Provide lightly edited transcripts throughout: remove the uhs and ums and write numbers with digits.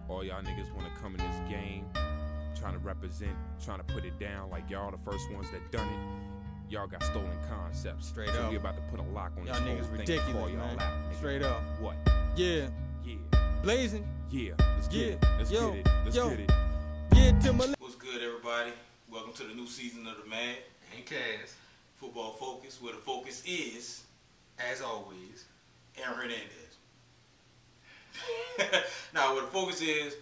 All y'all niggas want to come in this game, trying to represent, trying to put it down like y'all the first ones that done it. Y'all got stolen concepts. Straight so up. we about to put a lock on Y'all this whole niggas thing. ridiculous, Call y'all man. out, nigga. Straight up. What? Yeah. Yeah. Blazing. Yeah. Let's get it. Let's Yo. get it. Let's Yo. get it. Yeah, to my What's good, everybody? Welcome to the new season of the Mad N Caz, Football Focus, where the focus is as always. Aaron Hernandez. Now, where the focus is,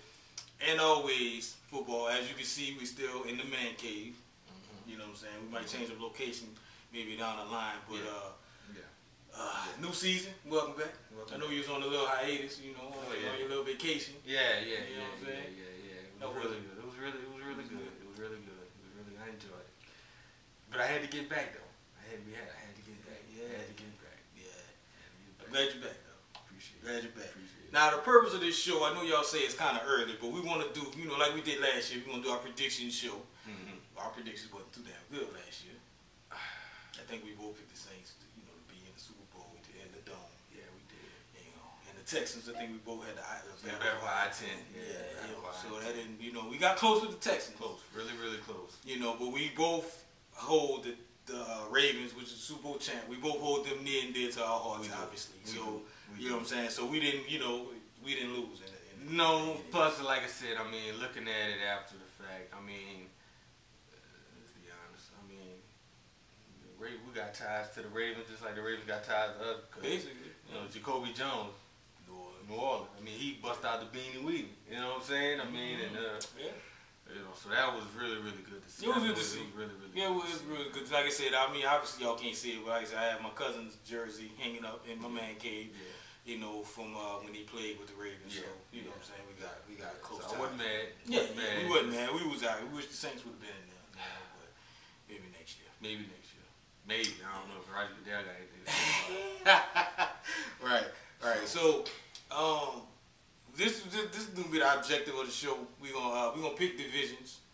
and always, football. As you can see, we still in the man cave. You know what I'm saying? We might change the location maybe down the line, but new season. Welcome back. I know you was on a little hiatus, you know, on your little vacation. Yeah. You know what I'm saying? It was really good. It was really good. I enjoyed it. But I had to get back though. I had to get back. I'm glad you're back though. Glad you're back. Appreciate it. Now the purpose of this show, I know y'all say it's kind of early, but we want to do, you know, like we did last year. We're gonna do our prediction show. Our predictions wasn't too damn good last year. I think we both picked the Saints, you know, to be in the Super Bowl and the Dome. Yeah, we did. You know, and the Texans, I think we both had the Better for I-10. So that didn't, you know, we got close with the Texans. Close. Really close. You know, but we both hold the Ravens, which is Super Bowl champ. We both hold them near and dear to our hearts, obviously. So, you know what I'm saying? So we didn't, you know, we didn't lose. No, plus, like I said, I mean, looking at it after the fact, I mean, let's be honest, I mean, we got ties to the Ravens just like the Ravens got ties to us. Basically. You know, Jacoby Jones, New Orleans. I mean, he bust out the beanie weenie. You know what I'm saying? I mean, and you know, so that was really good to see. It was good to see. Really Yeah, it was really good. Like I said, I mean, obviously y'all can't see it, but like I said, I have my cousin's jersey hanging up in my man cave. Yeah. You know, from when he played with the Ravens. So you know what I'm saying? We got close. So I wasn't mad. We wasn't mad. We was out. We wish the Saints would have been in there. You know, but maybe next year. Maybe next year. Maybe. I don't know if Roger Goodell got anything to say about it. Right. So, this is gonna be the objective of the show. We gonna pick divisions,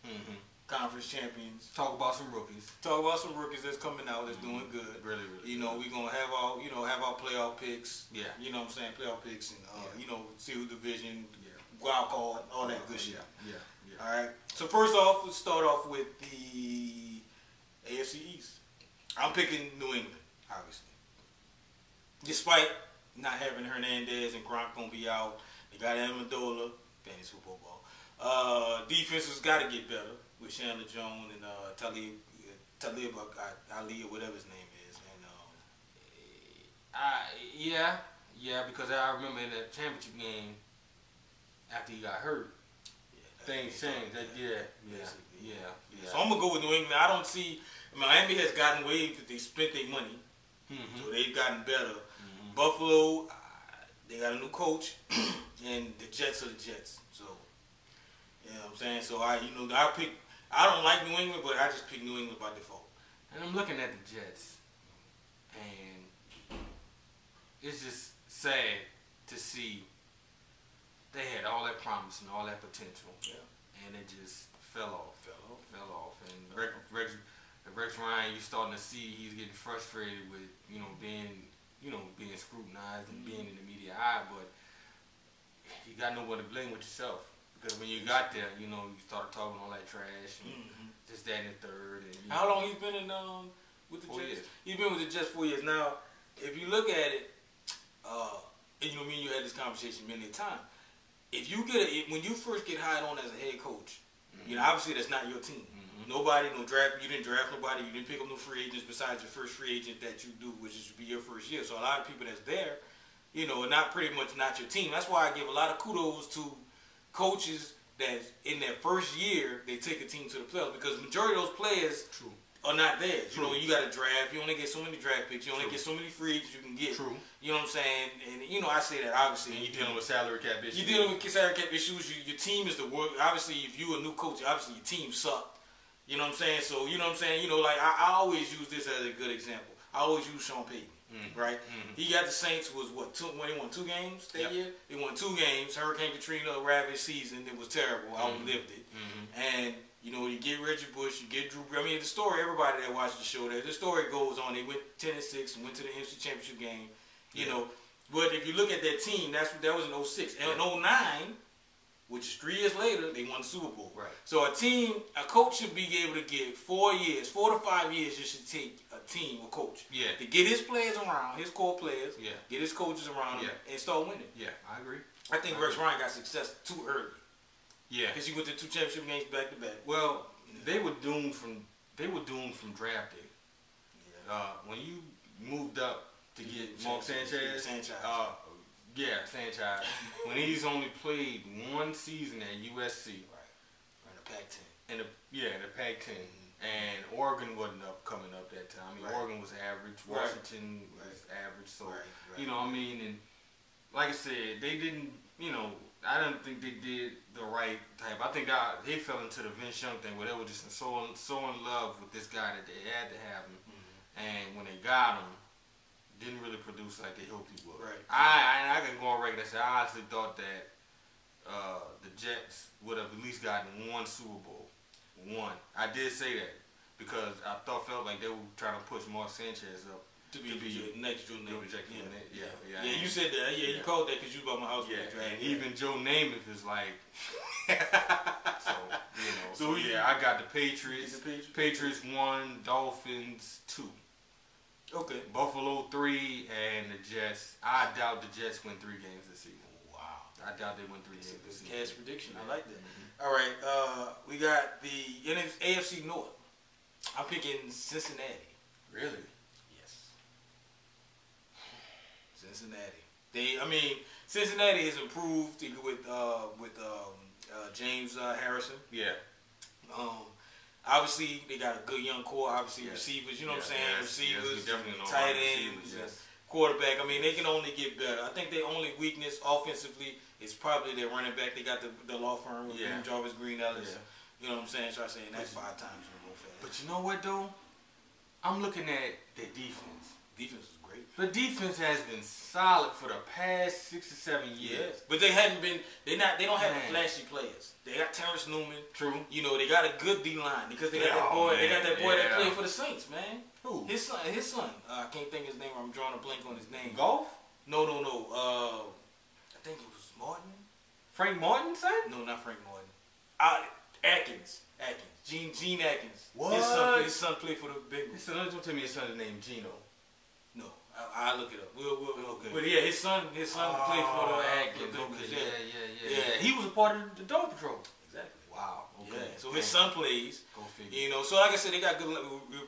conference champions. Talk about some rookies. Talk about some rookies that's coming out that's doing good. Really. You know, we gonna have our playoff picks. Yeah. You know what I'm saying? Playoff picks and you know, see who division, wild card, all that good shit. Yeah. All right. So first off, let's start off with the AFC East. I'm picking New England, obviously. Despite not having Hernandez and Gronk gonna be out, they got Amendola, fantasy football. Defense has got to get better with Chandler Jones and Talib Ali or whatever his name is. And because I remember in the championship game after he got hurt, things changed. So I'm gonna go with New England. I don't see Miami has gotten waived that they spent their money, so they've gotten better. Buffalo, they got a new coach, and the Jets are the Jets. So you know what I'm saying. So I don't like New England, but I just pick New England by default. And I'm looking at the Jets, and it's just sad to see they had all that promise and all that potential, and it just fell off. And Rex Ryan, you're starting to see he's getting frustrated with being scrutinized and being in the media eye, but you got no one to blame with yourself. Because when you got there, you know, you started talking all that trash and this, that, and the third. And how long he's been in with the Jets? 4 years. He's been with the Jets 4 years. Now, if you look at it, and you know, me and you had this conversation many times. If you when you first get hired on as a head coach, you know, obviously that's not your team. Nobody, no draft. You didn't draft nobody. You didn't pick up no free agents besides your first free agent that you do, which is be your first year. So a lot of people that's there, you know, are pretty much not your team. That's why I give a lot of kudos to coaches that in their first year they take a team to the playoffs, because the majority of those players are not there. You know, you got to draft. You only get so many draft picks. You only get so many free agents you can get. You know what I'm saying? And you know, I say that obviously. And you're dealing with salary cap issues. You're dealing with salary cap issues. Your team is the worst. Obviously, if you're a new coach, obviously your team sucked. You know what I'm saying? So, you know what I'm saying? You know, like, I always use this as a good example. I always use Sean Payton, right? He got the Saints, when he won 2 games that year? He won 2 games. Hurricane Katrina ravaged season. It was terrible. I outlived it. And, you know, you get Reggie Bush, you get Drew Brees. I mean, the story, everybody that watched the show, the story goes on. They went 10-6 and went to the NFC Championship game, you know. But if you look at that team, that was in 06. And in 09, which is 3 years later, they won the Super Bowl. Right. So a coach should be able to get 4 to 5 years. You should take a team, a coach, to get his players around, his core players, get his coaches around him, and start winning. Yeah, I agree. I think Rex Ryan got success too early. Yeah, because he went to 2 championship games back to back. Well, they were doomed from draft day. Yeah. When you moved up to get Mark Sanchez. Sanchez. When he's only played 1 season at USC. Right. In the Pac-10. In the Pac-10. And Oregon wasn't coming up that time. I mean, Oregon was average. Washington was average. So, you know what I mean? And like I said, they didn't, I don't think they did the right type. I think they fell into the Vince Young thing where they were just so in love with this guy that they had to have him. And when they got him, didn't really produce like they hoped he would. Right. I can go on record and say I honestly thought that the Jets would have at least gotten 1 Super Bowl. 1. I did say that because I felt like they were trying to push Mark Sanchez up to be next Joe Namath. Yeah. You said that. Yeah, you called that because you bought my house. Yeah, and even Joe Namath is like. So I got the Patriots. Patriots 1, Dolphins 2. Okay. Buffalo 3, and the Jets. I doubt the Jets win 3 games this season. Wow. I doubt they win 3 games this season. Cash prediction. I like that. All right. We got the AFC North. I'm picking Cincinnati. Really? Yes. Cincinnati. Cincinnati has improved with James Harrison. Yeah. Obviously, they got a good young core. Obviously, receivers. You know what I'm saying? Receivers, tight ends, quarterback. They can only get better. I think their only weakness offensively is probably their running back. They got the law firm with Jarvis Green Ellis. You know what I'm saying? So I'm saying that's 5 times real fast. But you know what though? I'm looking at their defense. Defense is great. The defense has been solid for the past 6 or 7 years. Yes. But they hadn't been. They don't have the flashy players. They got Terrence Newman. True. They got a good D line because they got that boy. They got that boy that played for the Saints, man. Who? His son. I can't think his name. I'm drawing a blank on his name. Golf? No. I think it was Martin. Frank Martin's son? No, not Frank Martin. Atkins. Gene Atkins. What? His son played for the Bengals. Don't tell me his son's name Gino. No, I'll look it up. We'll okay. But yeah, his son played for the Atkins. Bengals. Yeah. He was a part of the Dome Patrol. Exactly. Wow. Okay. Yeah. So his son plays. Go figure. So like I said, they got good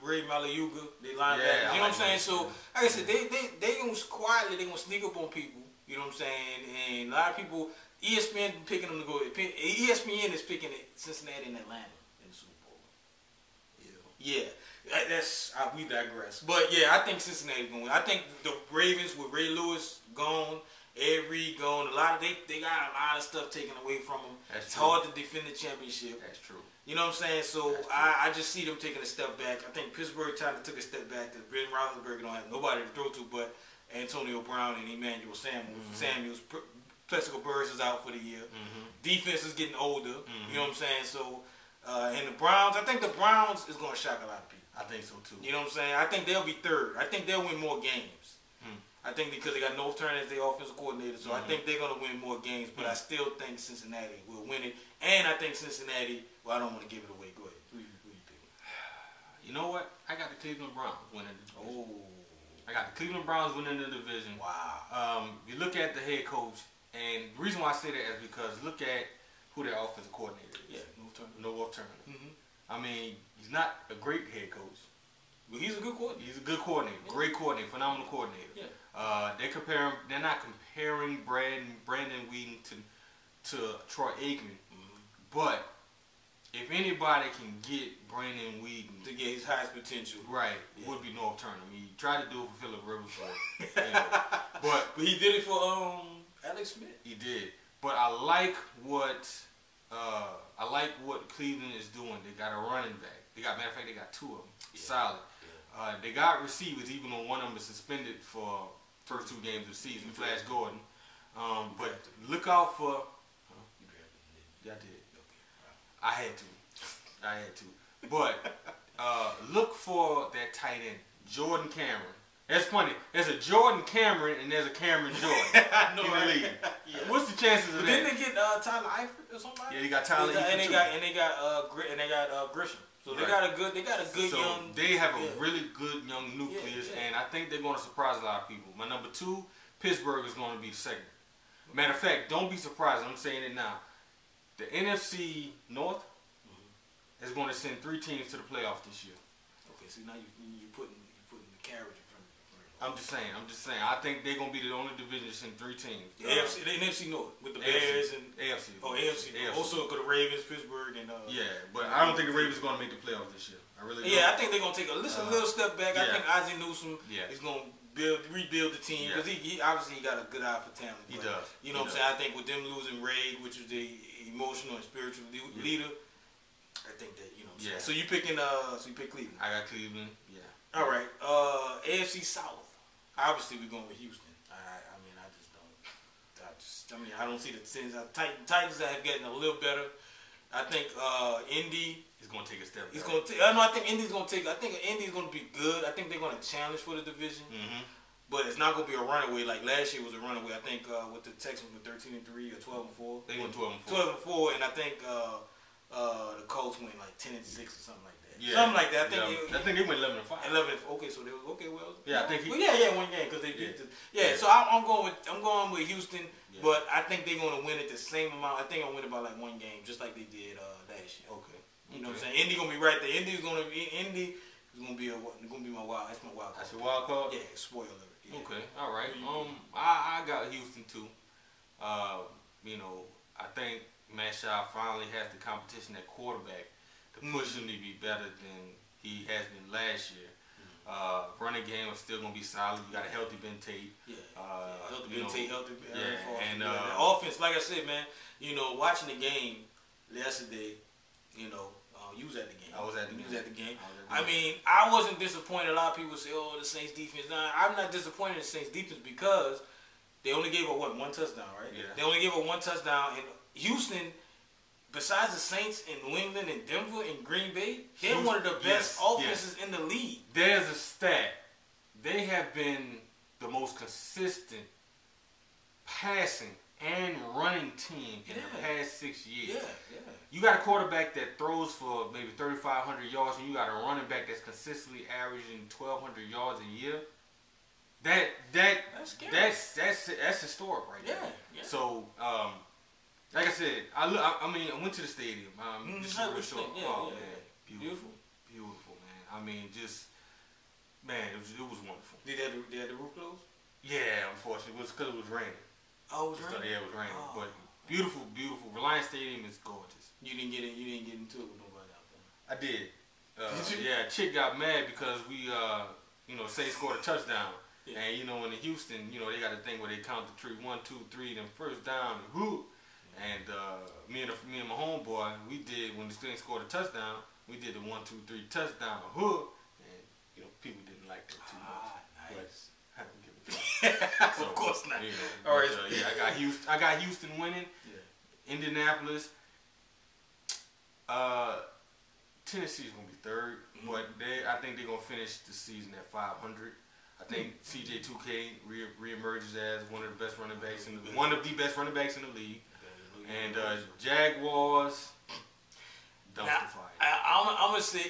Ray Malayuga. They linebackers. You know what I'm saying? So like I said, they gonna quietly they gonna sneak up on people. You know what I'm saying? And a lot of people, ESPN picking them to go. ESPN is picking Cincinnati and Atlanta in the Super Bowl. Yeah. We digress. But yeah, I think Cincinnati's gonna win. I think the Ravens with Ray Lewis gone, Avery gone, they got a lot of stuff taken away from them. It's hard to defend the championship. That's true. You know what I'm saying? So I just see them taking a step back. I think Pittsburgh took a step back because Ben Roethlisberger don't have nobody to throw to but Antonio Brown and Emmanuel Samuels. Plexico Burress is out for the year. Defense is getting older. You know what I'm saying? So and the Browns, I think the Browns is going to shock a lot of people. I think so too. You know what I'm saying? I think they'll be 3rd. I think they'll win more games. I think because they got North Turner as their offensive coordinator, so I think they're going to win more games. But I still think Cincinnati will win it, and I think Cincinnati. Well, I don't want to give it away. Go ahead. Who you picking? You know what? I got the Cleveland Browns winning the division. Oh. I got the Cleveland Browns winning the division. Wow. You look at the head coach, and the reason why I say that is because look at who their offensive coordinator is. Yeah, North Turner. He's not a great head coach. Well, he's a good coordinator. He's a good coordinator. Yeah. Great coordinator. Phenomenal coordinator. Yeah. They're not comparing Brandon Whedon to Troy Aikman. But if anybody can get Brandon Whedon to get his highest potential, would be North Turner. He tried to do it for Phillip Rivers, but he did it for Alex Smith. He did. But I like what Cleveland is doing. They got a running back. Matter of fact, they got 2 of them. Solid. They got receivers, even though one of them is suspended for first 2 games of the season, Flash Gordon. But look out for. Yeah, I did. I had to. But look for that tight end, Jordan Cameron. That's funny. There's a Jordan Cameron and there's a Cameron Jordan I know, in the right? league. Yeah. What's the chances of But that? didn't they get Tyler Eifert or somebody? Yeah, they got Tyler Eifert and they too. got Grisham. So they got a good So young. they have a really good young nucleus, and I think they're going to surprise a lot of people. My number 2, Pittsburgh, is going to be the second. Matter of fact, don't be surprised. I'm saying it now. The NFC North is going to send 3 teams to the playoffs this year. Okay, so now you putting the carriage in front of you. I'm just saying. I think they're going to be the only division to send 3 teams. The NFC North with the Bears and AFC. Oh, AFC. Also, the Ravens, Pittsburgh, and yeah, but I don't think the Ravens are going to make the playoffs this year. I really don't. Yeah, I think they're going to take a little step back. Yeah. I think Ozzie Newsome is going to rebuild the team because he obviously got a good eye for talent. He does. You know what I'm saying? I think with them losing Ray, which was the emotional and spiritual leader, I think that So you picking so you pick Cleveland. I got Cleveland. Yeah. All right. AFC South. Obviously, we're going with Houston. I don't see the Titans. Titans have gotten a little better. I think Indy is going to take a step back. I think Indy's going to take. I think Indy's going to be good. I think they're going to challenge for the division. Mm-hmm. But it's not going to be a runaway like last year was a runaway. I think with the Texans with 13-3 or 12-4. They went 12-4. 12-4, and I think the Colts went like 10-6 or something like that. Yeah. Something like that. I think they went 11-5. 11. Okay, so they was okay. Well, yeah, I think. One game because they beat. So I'm going with Houston, but I think they're going to win it the same amount. I think I'll win it by like 1 game, just like they did last year. Okay. You know what I'm saying? Indy gonna be right there. Indy is gonna be my wild. That's my wild card. That's your wild card. Yeah. Spoiler. Yeah. Okay. All right. I got Houston too. I think Matt Shaw finally has the competition at quarterback to push him to be better than he has been last year. Running game is still gonna be solid. You got a healthy Ben Tate. Healthy Ben Tate, healthy. And the offense, like I said, man. Watching the game yesterday. You was at the game. I was at the game. You was at the game. I mean, I wasn't disappointed. A lot of people say, "Oh, the Saints defense." Nah, I'm not disappointed in the Saints defense because they only gave up 1 touchdown, right? Yeah. They only gave up 1 touchdown, and Houston, besides the Saints in New England and Denver and Green Bay, they're one of the best offenses in the league. There's a stat. They have been the most consistent passing and running team in the past 6 years. Yeah. You got a quarterback that throws for maybe 3,500 yards, and you got a running back that's consistently averaging 1,200 yards a year. That's historic right there. Yeah. So, like I said, I went to the stadium. Just a real short. Man, beautiful, man. I mean, it was wonderful. Did they have the roof closed? Yeah, unfortunately, it was because it was raining. Oh, it was raining. Yeah, it was raining, but beautiful. Reliance Stadium is gorgeous. You didn't get into it with nobody out there. I did. Yeah, chick got mad because we, Saints scored a touchdown. Yeah. And, in Houston, they got a thing where they count the tree 1, 2, 3, then first down, and whoo. And me and my homeboy, we did, when the Saints scored a touchdown, we did the 1, 2, 3 touchdown, hook. And, people didn't like that too much. Nice. But I don't give a fuck. So, of course not. All right. I got Houston winning. Yeah. Indianapolis. Tennessee's gonna be third, but I think they're gonna finish the season at 500. I think CJ2K reemerges as one of the best running backs in the league. And Jaguars, dumpster fire. I'm gonna say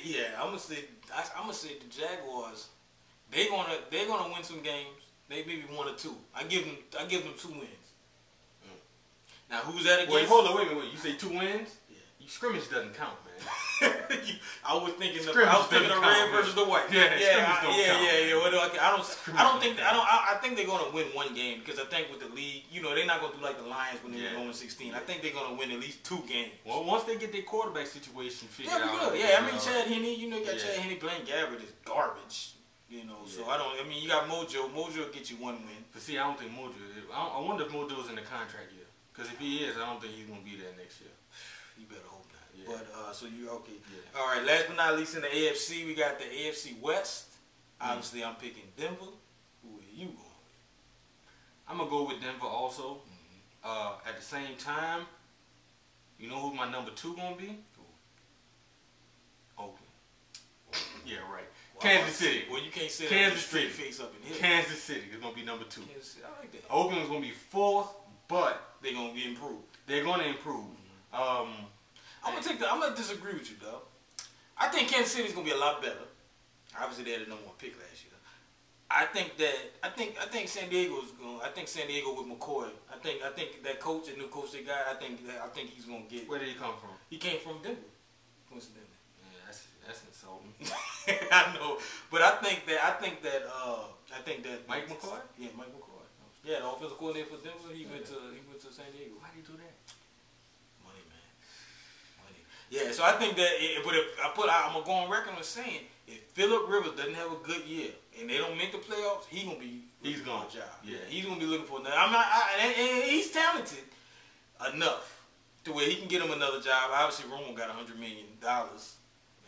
the Jaguars. They're gonna win some games. They maybe 1 or 2. I give them 2 wins. Now who's that against? Wait, hold on, wait. You say 2 wins? Yeah. Scrimmage doesn't count, man. I was thinking the red versus the white. Yeah. I think they're gonna win 1 game because I think with the league, they're not gonna do like the Lions when they were going 16. I think they're gonna win at least 2 games. Well, once they get their quarterback situation figured out. Yeah, I mean Chad Henne, you got Chad Henne. Blaine Gabbert is garbage. So you got Mojo. Mojo will get you 1 win. But see, I don't think Mojo. I wonder if Mojo's in the contract year. Because if he is, I don't think he's gonna be there next year. You better hope not. Yeah. But so you okay? Yeah. All right. Last but not least, in the AFC, we got the AFC West. Obviously, I'm picking Denver. Who are you going with? I'm gonna go with Denver also. At the same time, you know who my number 2 gonna be? Oakland. Yeah, right. Kansas City. Well, you can't say Kansas that straight City. face up in here. Kansas City is gonna be number 2. Kansas City, I like that. Oakland's gonna be 4th, but They're gonna be improved. they're gonna improve. I'm gonna disagree with you, though. I think Kansas City's gonna be a lot better. Obviously, they had the number 1 pick last year. I think San Diego's going. I think San Diego with McCoy. I think that coach, the new coach they got. I think he's gonna get. Where did he come from? He came from Denver, coincidentally. Yeah, that's insulting. I know, but I think that Mike McCoy? Yeah, Mike McCoy. Yeah, the offensive coordinator for Denver. He went to San Diego. Why do you do that? Money, man. Money. Yeah, so I think that. But if I'm gonna go on record with saying if Phillip Rivers doesn't have a good year and they don't make the playoffs, he's gonna be looking for a job. Yeah, he's gonna be looking for another. And he's talented enough to where he can get him another job. Obviously, Romo got $100 million.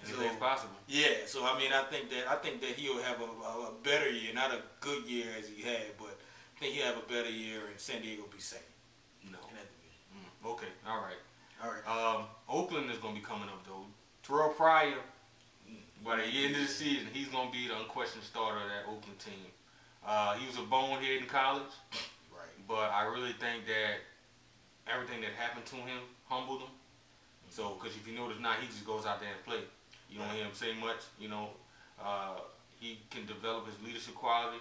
Anything's possible. Yeah, so I mean, I think that he'll have a better year, not a good year as he had, but I think he'll have a better year, and San Diego will be second. No. In that division. Okay. All right. All right. Oakland is gonna be coming up though. Terrell Pryor. By the end of the season, he's gonna be the unquestioned starter of that Oakland team. He was a bonehead in college, Right. but I really think that everything that happened to him humbled him. So, because if you notice now, he just goes out there and play. You don't hear him say much. You know, he can develop his leadership quality.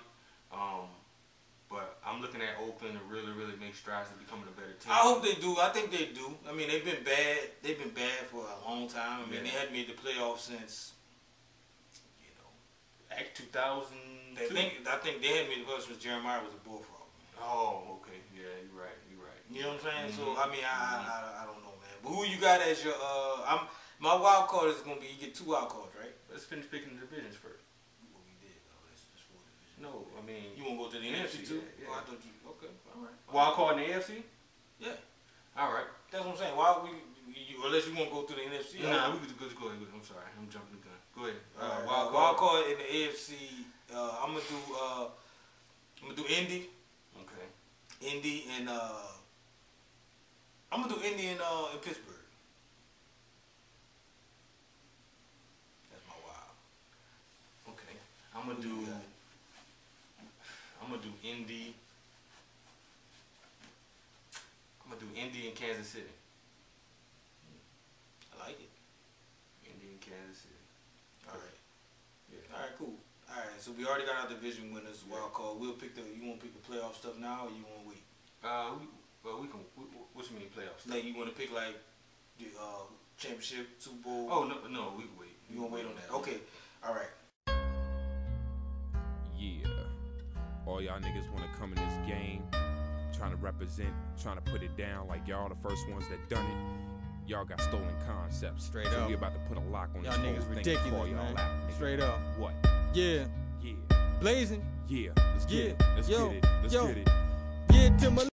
But I'm looking at Oakland to really, really make strides in becoming a better team. I hope they do. I think they do. I mean, they've been bad. They've been bad for a long time. I mean, they hadn't made the playoffs since, Act 2002. I think they hadn't made the playoffs since Jeremiah was a bullfrog. Man. Oh, okay. Yeah, you're right. You know what I'm saying? So I mean, I don't know, man. But who you got as your my wild card is gonna be you get 2 wild cards, right? Let's finish picking the divisions first. Well, we did. That's 4 divisions. No, I mean, You want to go to the NFC too? Yeah. Oh, I thought you. Okay, all right. wild card in the AFC. Yeah, All right. that's what I'm saying. Why unless you want to go to the NFC? Nah, we could go ahead. I'm sorry, I'm jumping the gun. Go ahead. Wild card in the AFC. I'm gonna do Indy. Okay. Indy and I'm gonna do Indy and Pittsburgh. That's my wild. Okay. I'm gonna do Indy. I'm gonna do Indy and Kansas City. I like it. Indy and Kansas City. All right. Yeah. All right. Cool. All right. So we already got our division winners. Wild card. We'll pick you want to pick the playoff stuff now, or you want to wait? We can. What you mean playoffs? Like you want to pick like the championship, Super Bowl? Oh no, we can wait. You want to wait on that? Okay. All right. Yeah. All y'all niggas want to come in this game, trying to represent, trying to put it down like y'all the first ones that done it. Y'all got stolen concepts. Straight so up. we about to put a lock on Y'all this whole niggas thing. ridiculous, Call y'all man. out, nigga. Straight up. What? Yeah. Yeah. Blazing. Yeah. Let's get Yeah. it. Let's Yo. get it. Let's Yo. get it. Yeah, to my